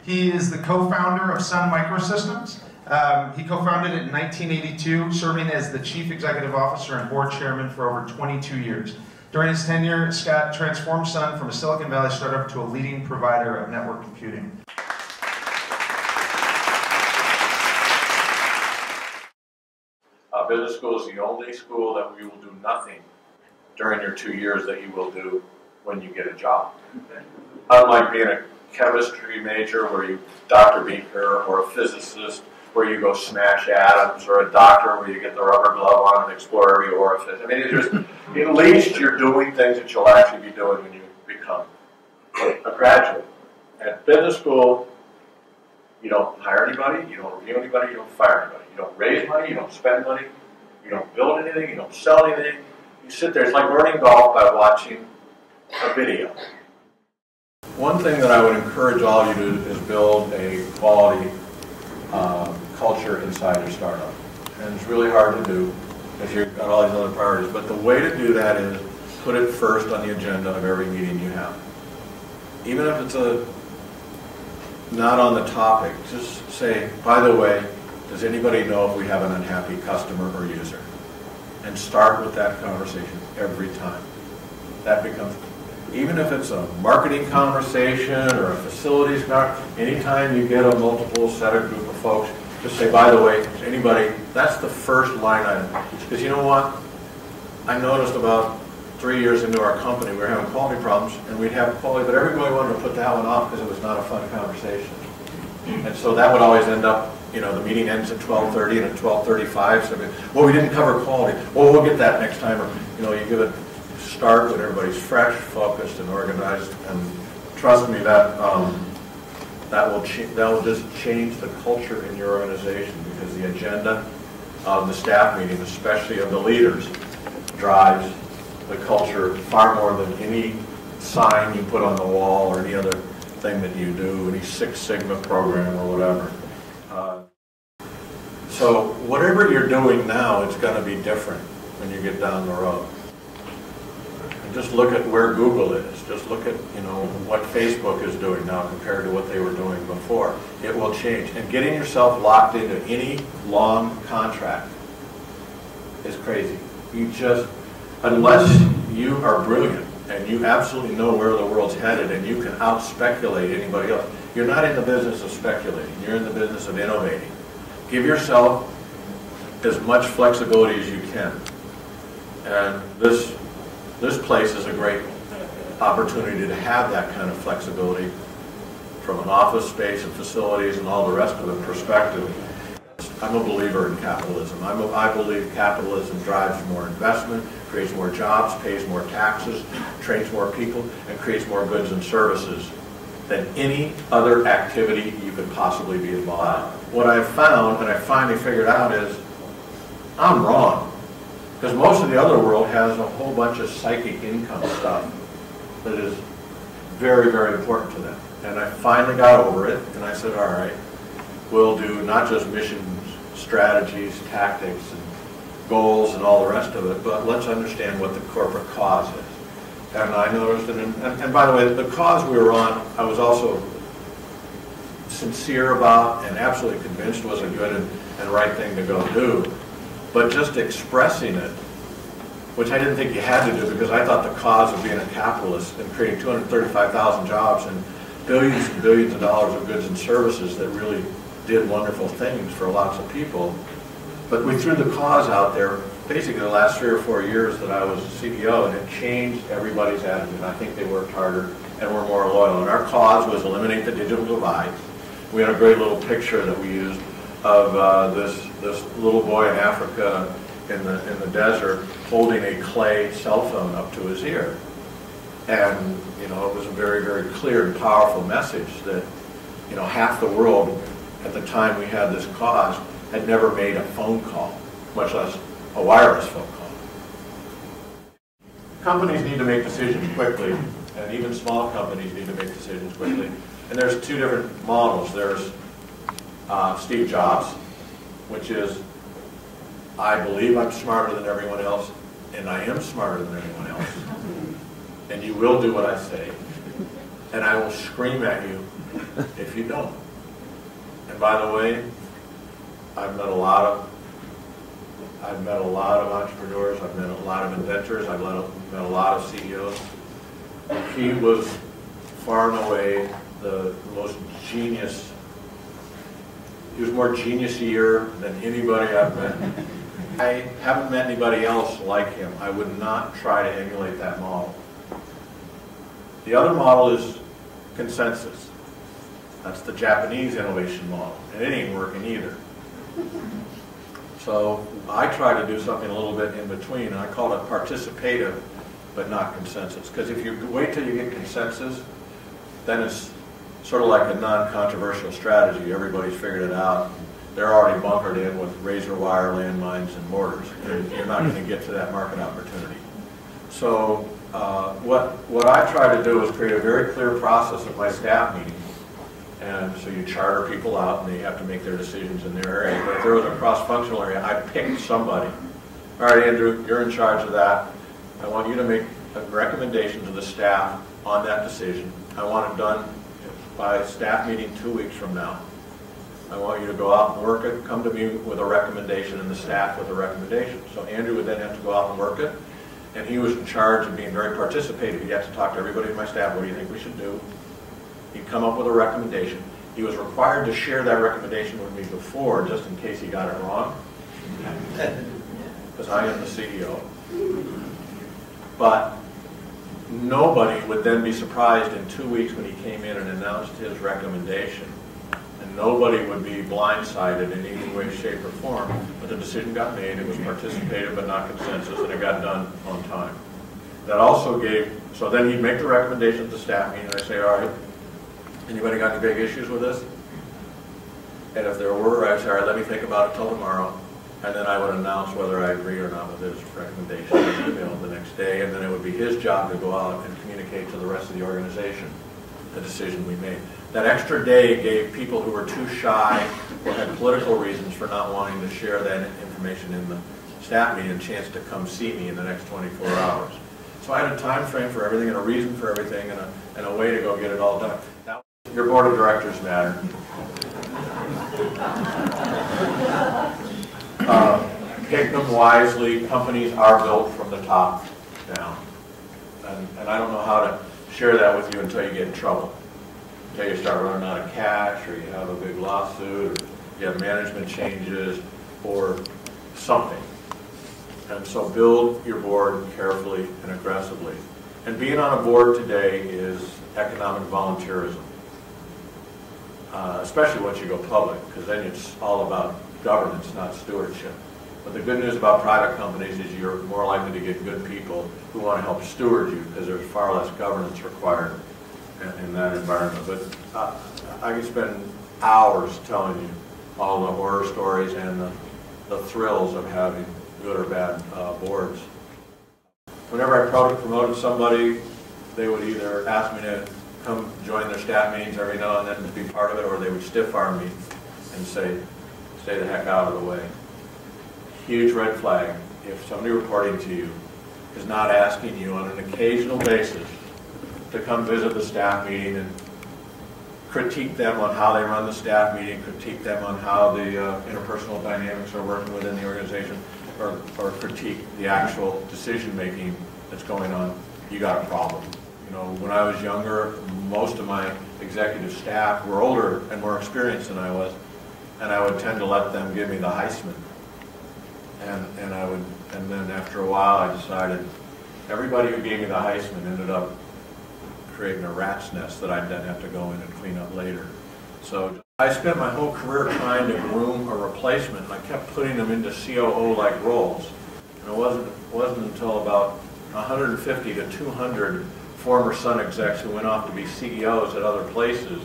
He is the co-founder of SUN Microsystems. He co-founded it in 1982, serving as the chief executive officer and board chairman for over 22 years. During his tenure, Scott transformed SUN from a Silicon Valley startup to a leading provider of network computing. Business school is the only school that we will do nothing during your 2 years that you will do when you get a job. Unlike being a chemistry major where you Dr. Beaker, or a physicist where you go smash atoms, or a doctor where you get the rubber glove on and explore every orifice. I mean, at least you're doing things that you'll actually be doing when you become a graduate. At business school, you don't hire anybody, you don't review anybody, you don't fire anybody. You don't raise money, you don't spend money, you don't build anything, you don't sell anything. You sit there. It's like learning golf by watching a video. One thing that I would encourage all of you to do is build a quality culture inside your startup. And it's really hard to do if you've got all these other priorities. But the way to do that is put it first on the agenda of every meeting you have. Even if it's not on the topic, just say, by the way, does anybody know if we have an unhappy customer or user? And start with that conversation every time. That becomes, even if it's a marketing conversation or a facilities conversation, anytime you get a multiple set of group of folks, just say, by the way, anybody, that's the first line item. Because you know what? I noticed about 3 years into our company, we were having quality problems, and we'd have quality, but everybody wanted to put that one off because it was not a fun conversation. And so that would always end up, you know, the meeting ends at 12:30 and at 12:35, so well, we didn't cover quality. Well, we'll get that next time. Or, you know, you give it start when everybody's fresh, focused, and organized. And trust me, that will just change the culture in your organization, because the agenda of the staff meeting, especially of the leaders, drives the culture far more than any sign you put on the wall or any other thing that you do, any Six Sigma program or whatever. So whatever you're doing now, it's going to be different when you get down the road. And just look at where Google is. Just look at, you know, what Facebook is doing now compared to what they were doing before. It will change. And getting yourself locked into any long contract is crazy. You just, unless you are brilliant and you absolutely know where the world's headed and you can out-speculate anybody else, you're not in the business of speculating. You're in the business of innovating. Give yourself as much flexibility as you can. And this place is a great opportunity to have that kind of flexibility from an office space and facilities and all the rest of the perspective. I'm a believer in capitalism. I believe capitalism drives more investment, creates more jobs, pays more taxes, trains more people, and creates more goods and services than any other activity you could possibly be involved in. What I've found, and I finally figured out, is I'm wrong. Because most of the other world has a whole bunch of psychic income stuff that is very, very important to them. And I finally got over it, and I said, all right, we'll do not just missions, strategies, tactics, and goals, and all the rest of it, but let's understand what the corporate cause is. And I noticed, and by the way, the cause we were on, I was also sincere about and absolutely convinced was a good and right thing to go do. But just expressing it, which I didn't think you had to do, because I thought the cause of being a capitalist and creating 235,000 jobs and billions of dollars of goods and services that really did wonderful things for lots of people. But we threw the cause out there basically the last 3 or 4 years that I was CEO, and it changed everybody's attitude. I think they worked harder and were more loyal. And our cause was eliminate the digital divide. We had a great little picture that we used of this little boy in Africa in the desert holding a clay cell phone up to his ear. And, you know, it was a very, very clear and powerful message that, you know, half the world at the time we had this cause had never made a phone call, much less a wireless phone call. Companies need to make decisions quickly, and even small companies need to make decisions quickly. And there's two different models. There's Steve Jobs, which is, I believe I'm smarter than everyone else, and I am smarter than everyone else. And you will do what I say, and I will scream at you if you don't. And by the way, I've met a lot of entrepreneurs, I've met a lot of inventors, I've met a lot of CEOs. He was far and away the most genius. He was more genius-ier than anybody I've met. I haven't met anybody else like him. I would not try to emulate that model. The other model is consensus. That's the Japanese innovation model, and it ain't working either. So I try to do something a little bit in between, and I call it participative, but not consensus. Because if you wait till you get consensus, then it's sort of like a non-controversial strategy. Everybody's figured it out. They're already bunkered in with razor wire, landmines, and mortars. And you're not going to get to that market opportunity. So what I try to do is create a very clear process at my staff meeting. And so you charter people out, and they have to make their decisions in their area. But if there was a cross-functional area, I picked somebody. All right, Andrew, you're in charge of that. I want you to make a recommendation to the staff on that decision. I want it done by staff meeting 2 weeks from now. I want you to go out and work it, come to me with a recommendation, and the staff with a recommendation. So Andrew would then have to go out and work it, and he was in charge of being very participative. He had to talk to everybody in my staff, what do you think we should do? He'd come up with a recommendation. He was required to share that recommendation with me before, just in case he got it wrong, because I am the CEO. But nobody would then be surprised in 2 weeks when he came in and announced his recommendation. And nobody would be blindsided in any way, shape, or form. But the decision got made, it was participative but not consensus, and it got done on time. That also gave, so then he'd make the recommendation at the staff meeting, and I'd say, all right, anybody got any big issues with this? And if there were, I'd say, all right, let me think about it till tomorrow. And then I would announce whether I agree or not with his recommendation in an email the next day. And then it would be his job to go out and communicate to the rest of the organization the decision we made. That extra day gave people who were too shy or had political reasons for not wanting to share that information in the staff meeting a chance to come see me in the next 24 hours. So I had a time frame for everything and a reason for everything and a way to go get it all done. Now, your board of directors matter. Pick them wisely. Companies are built from the top down. And I don't know how to share that with you until you get in trouble. Until you start running out of cash, or you have a big lawsuit, or you have management changes, or something. And so build your board carefully and aggressively. And being on a board today is economic volunteerism. Especially once you go public, because then it's all about governance, not stewardship. But the good news about private companies is you're more likely to get good people who want to help steward you, because there's far less governance required in that environment. But I could spend hours telling you all the horror stories and the thrills of having good or bad boards. Whenever I promoted somebody, they would either ask me to come join their staff meetings every now and then to be part of it, or they would stiff arm me and say, stay the heck out of the way. Huge red flag if somebody reporting to you is not asking you on an occasional basis to come visit the staff meeting and critique them on how they run the staff meeting, critique them on how the interpersonal dynamics are working within the organization, or critique the actual decision making that's going on. You got a problem. You know, when I was younger, most of my executive staff were older and more experienced than I was, and I would tend to let them give me the Heisman. And then after a while, I decided everybody who gave me the Heisman ended up creating a rat's nest that I'd then have to go in and clean up later. So I spent my whole career trying to groom a replacement. I kept putting them into COO-like roles, and it wasn't until about 150 to 200 former Sun execs who went off to be CEOs at other places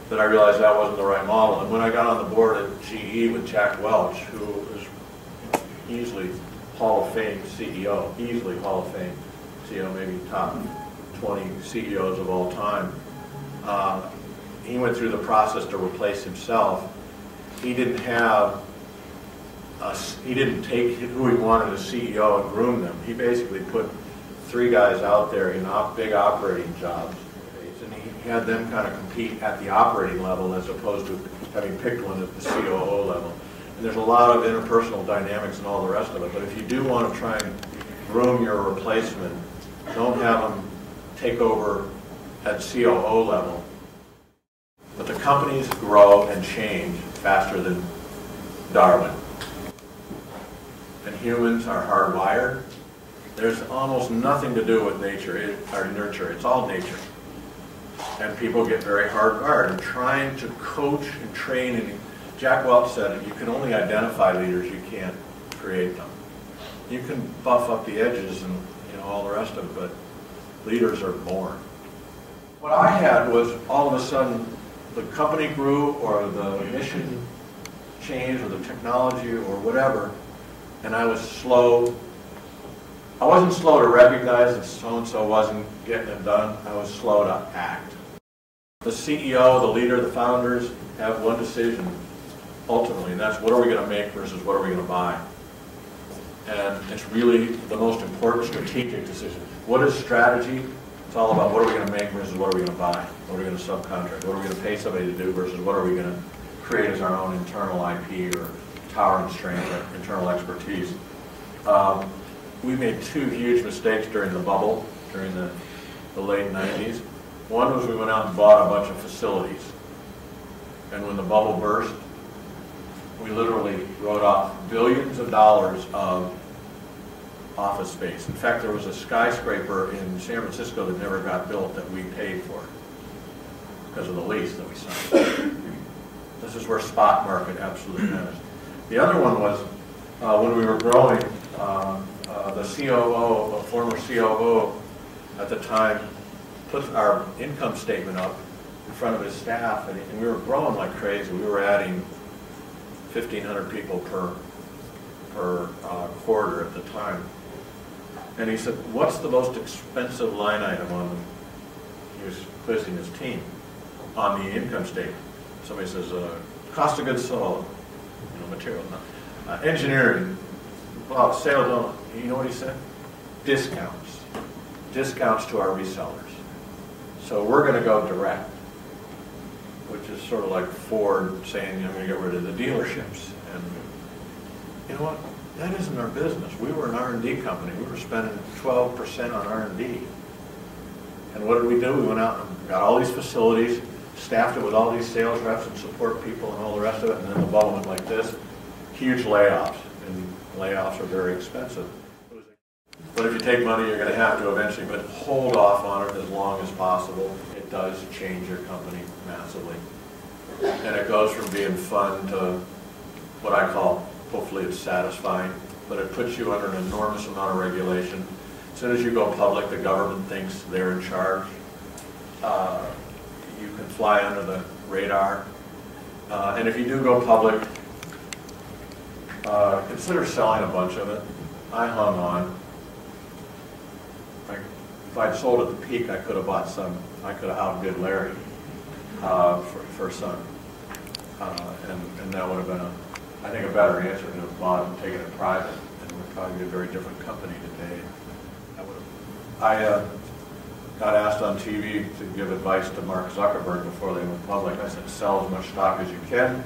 that I realized that wasn't the right model. And when I got on the board at GE with Jack Welch, who is easily Hall of Fame CEO, easily Hall of Fame CEO, maybe top 20 CEOs of all time, he went through the process to replace himself. He didn't take who he wanted as CEO and groom them. He basically put 3 guys out there in big operating jobs, and he had them kind of compete at the operating level as opposed to having picked one at the COO level. And there's a lot of interpersonal dynamics and all the rest of it, but if you do want to try and groom your replacement, don't have them take over at COO level. But the companies grow and change faster than Darwin. And humans are hardwired. There's almost nothing to do with nature or nurture. It's all nature. And people get very hardwired. And trying to coach and train, and Jack Welch said it, you can only identify leaders, you can't create them. You can buff up the edges and all the rest of it, but leaders are born. What I had was all of a sudden the company grew, or the mission changed, or the technology, or whatever, and I was slow. I wasn't slow to recognize that so-and-so wasn't getting it done. I was slow to act. The CEO, the leader, the founders have one decision ultimately, and that's what are we going to make versus what are we going to buy. And it's really the most important strategic decision. What is strategy? It's all about what are we going to make versus what are we going to buy. What are we going to subcontract? What are we going to pay somebody to do versus what are we going to create as our own internal IP or towering strength or internal expertise. We made two huge mistakes during the bubble, during the late 90s. One was we went out and bought a bunch of facilities. And when the bubble burst, we literally wrote off billions of dollars of office space. In fact, there was a skyscraper in San Francisco that never got built that we paid for because of the lease that we signed. This is where spot market absolutely matters. The other one was when we were growing, the COO, a former COO at the time, put our income statement up in front of his staff, and we were growing like crazy. We were adding 1,500 people per quarter at the time. And he said, what's the most expensive line item on them? He was quizzing his team on the income statement. Somebody says, cost of goods sold, material, engineering, well, sales, you know what he said? Discounts. Discounts to our resellers. So we're going to go direct, which is sort of like Ford saying, I'm going to get rid of the dealerships. And you know what? That isn't our business. We were an R&D company. We were spending 12% on R&D. And what did we do? We went out and got all these facilities, staffed it with all these sales reps and support people and all the rest of it, and then the bubble went like this. Huge layoffs, and layoffs are very expensive. But if you take money, you're going to have to eventually, but hold off on it as long as possible. It does change your company massively. And it goes from being fun to what I call, hopefully it's satisfying, but it puts you under an enormous amount of regulation. As soon as you go public, the government thinks they're in charge. You can fly under the radar. And if you do go public, consider selling a bunch of it. I hung on. If I'd sold at the peak, I could have bought some. I could have outbid Larry for SUN. And that would have been, I think, a better answer than have bought and taken it private. And we'd probably be a very different company today. I got asked on TV to give advice to Mark Zuckerberg before they went public. I said, sell as much stock as you can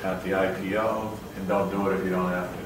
at the IPO, and don't do it if you don't have to.